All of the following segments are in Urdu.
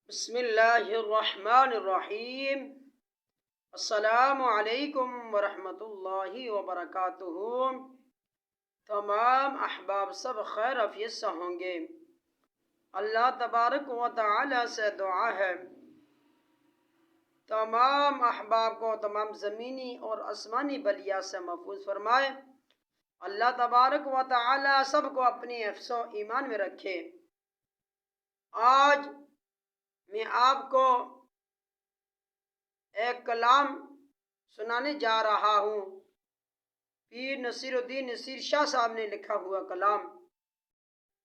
بسم اللہ الرحمن الرحیم۔ السلام علیکم ورحمۃ اللہ وبرکاتہ۔ تمام احباب سب خیر عافیت سے ہوں گے۔ اللہ تبارک و تعالی سے دعا ہے تمام احباب کو تمام زمینی اور آسمانی بلیات سے محفوظ فرمائے۔ اللہ تبارک و تعالی سب کو اپنی حفظ و ایمان میں رکھے۔ آج میں آپ کو ایک کلام سنانے جا رہا ہوں۔ پیر نصیر الدین نصیر شاہ صاحب نے لکھا ہوا کلام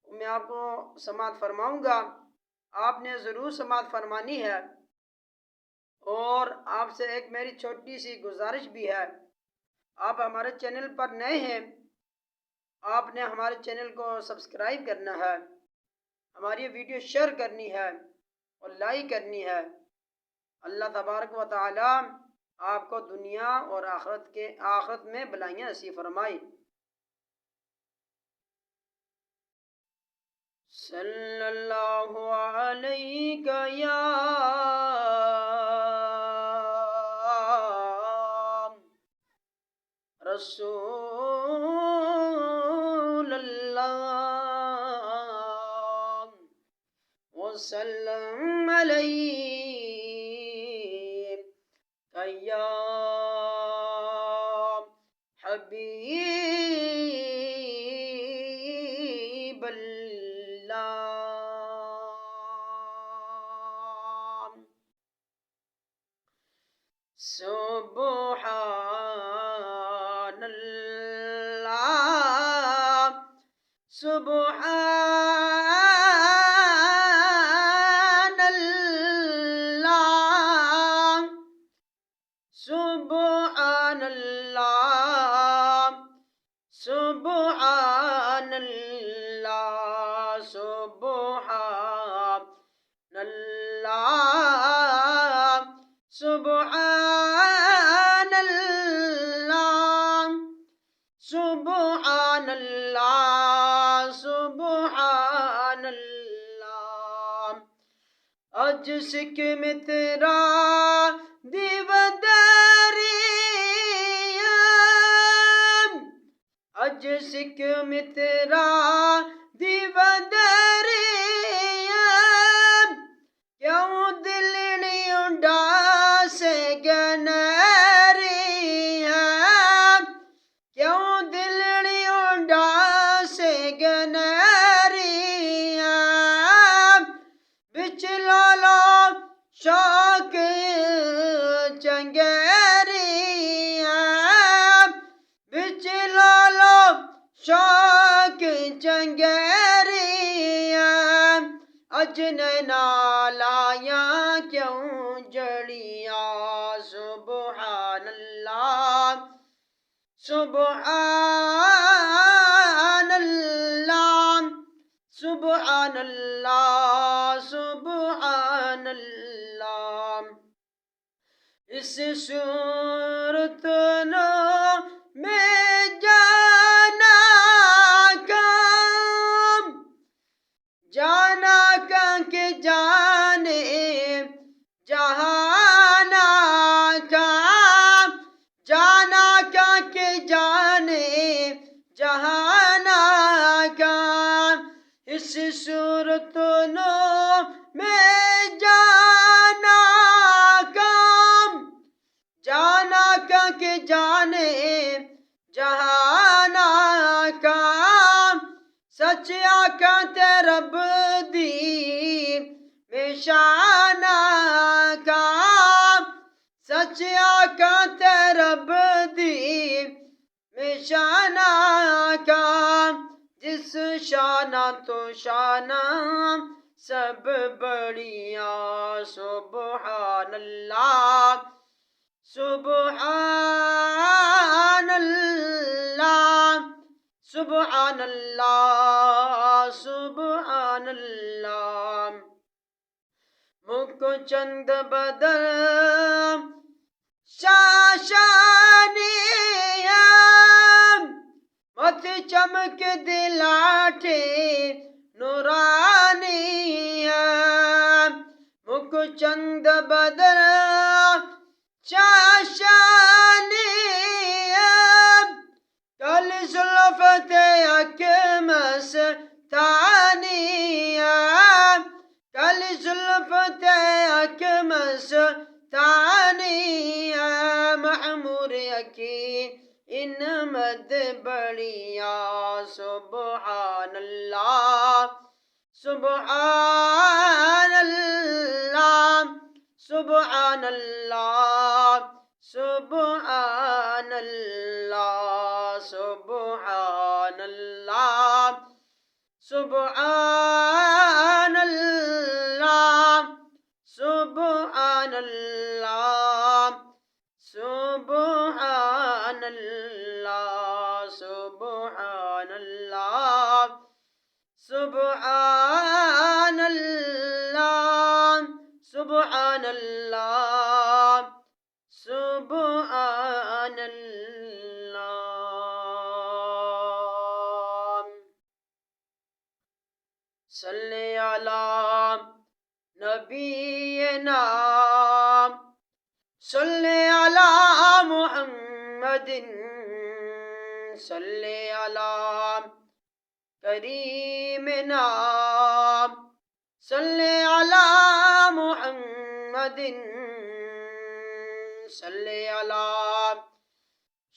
میں آپ کو سماعت فرماؤں گا۔ آپ نے ضرور سماعت فرمانی ہے، اور آپ سے ایک میری چھوٹی سی گزارش بھی ہے۔ آپ ہمارے چینل پر نئے ہیں، آپ نے ہمارے چینل کو سبسکرائب کرنا ہے، ہماری ویڈیو شیئر کرنی ہے اور لائک کرنی ہے۔ اللہ تبارک و تعالی آپ کو دنیا اور آخرت میں بھلائیاں نصیب فرمائے۔ صلی اللہ علیہ یا رسول اللہ وسلم علیہ یا حبیب اللہ۔ سبحان اللہ، سبحان اللہ، سبحان اللہ، سبحان اللہ، سبحان اللہ، سبحان اللہ، سبحان اللہ، سبحان اللہ۔ اج سکھ میں تیرا دیوداریم، اج سکھ میں تیرا دیوداریم، کیوں دلڑی اڈاس گنریم، کیوں دلڑی اڈاس گنریم، بچ لالو شوق چنگیریم، بچ لالو شوق چنگیریم، اج نینا لایاں کیوں جڑیاں۔ سبحان اللہ، سبحان اللہ، سبحان اللہ، سبحان اللہ۔ اس صورت نو میں جانا کام، جانا کہاں کے جانے جہانا کام، جانا کہاں کے جانے جہانا کام، اس صورت نو میں جانا کام، جانا کہاں کے جانے جہانا کام، سچ آقا تے رب دی نشانہ کام، سچ آقا تے رب دی نشانہ کام، جس شانہ تو شانہ سب بڑیاں۔ سبحان اللہ، سبحان اللہ، سبحان اللہ، سبحان اللہ۔ مکھ چند بدر شاشانیاں، مت چمک دلاٹھے نورانیاں، چند بدر چاشانی کل زلفت اکمس تانیہ کل زلفت اکمس تانیہ معمور یکی ان مد بڑیا سبحان اللہ سبحان اللہ سبحان اللہ سبحان اللہ سبحان اللہ سبحان اللہ سبحان اللہ سبحان اللہ سبحان اللہ سبحان اللہ سبحان اللہ سبحان اللہ صلی علی نبینا صلی علی محمد صلی علی کریمنا صلی علی محمد صلی علی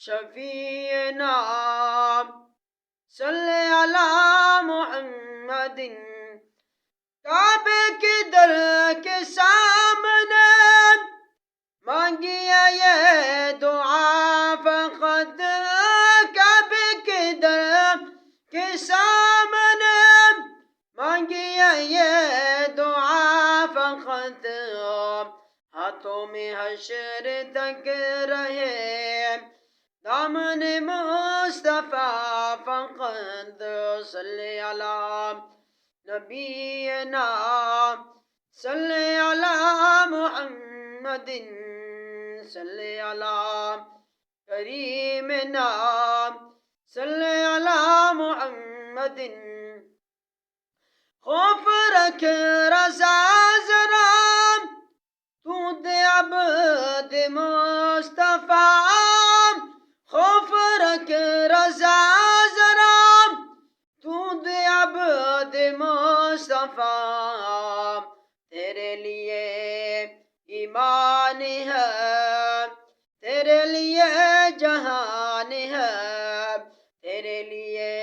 شفیعنا صلی علی محمد کعبے کے در کے سامنے مانگی یہ دعا فقط کعبے کے در کے سامنے مانگی یہ دعا فقط ہاتھوں میں حشر تک رہے دامن مصطفیٰ فقط صلی علی نبینا صلی علی محمد صلی علی کریمنا صلی علی محمد خوف رکھ رضا ذرا تو دے عبد مصطفیٰ خوف رکھ رضا ذرا تو دے عبد مصطفیٰ تیرے لیے ایمان ہے تیرے لیے جہان ہے تیرے لیے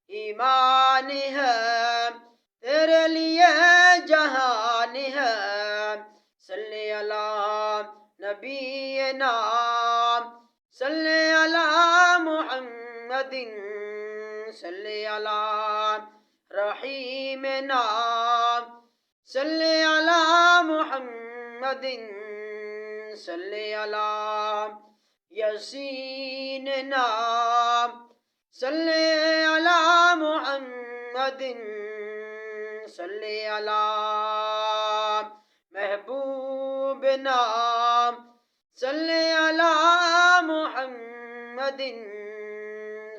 ایمان ہے تیرے لیے جہان ہے صلی علی نبینا صلی علی محمد صلی علی رحیمنا صلی علی محمد صلی علی یسیننا صلی علی محمد صلی علی محبوبنا صلی علی محمد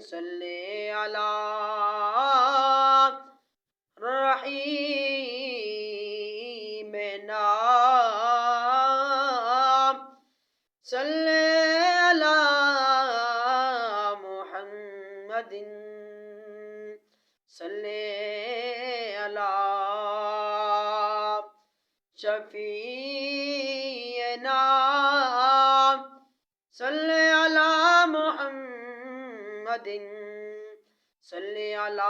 صلی علی رحیمنا صلی علی محمد صلی علی شفیعنا صلی علی محمد صلی علی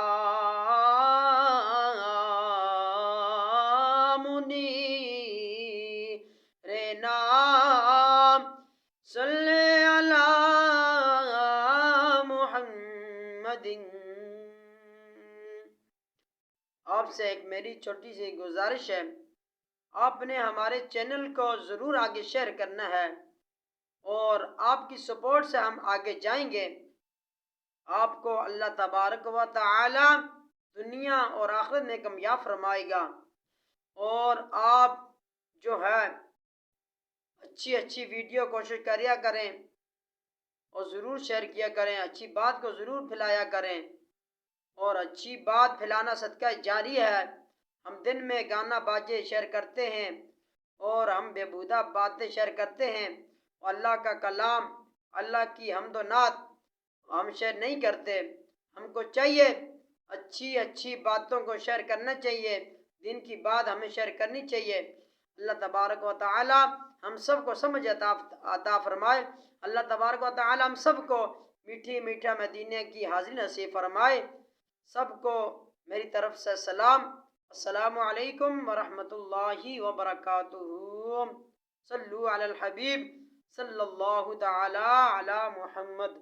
منیرنا صلی علی محمد آپ سے ایک میری چھوٹی سی گزارش ہے آپ نے ہمارے چینل کو ضرور آگے شیئر کرنا ہے اور آپ کی سپورٹ سے ہم آگے جائیں گے آپ کو اللہ تبارک و تعالی دنیا اور آخرت میں کامیاب فرمائے گا اور آپ جو ہے اچھی ویڈیو کوشش کریا کریں اور ضرور شیئر کیا کریں اچھی بات کو ضرور پھیلایا کریں اور اچھی بات پھیلانا صدقہ جاری ہے ہم دن میں گانا باجے شیئر کرتے ہیں اور ہم بےہودہ باتیں شیئر کرتے ہیں، اور اللہ کا کلام، اللہ کی حمد و نعت ہم شیئر نہیں کرتے۔ ہم کو چاہیے اچھی اچھی باتوں کو شیئر کرنا چاہیے، دین کی بات ہمیں شیئر کرنی چاہیے۔ اللہ تبارک و تعالی ہم سب کو سمجھ عطا فرمائے۔ اللہ تبارک و تعالی ہم سب کو میٹھی میٹھا مدینے کی حاضری نصیب فرمائے۔ سب کو میری طرف سے سلام، السلام علیکم ورحمۃ اللہ وبرکاتہ۔ صلو علی الحبیب صلی اللہ تعالی علی محمد۔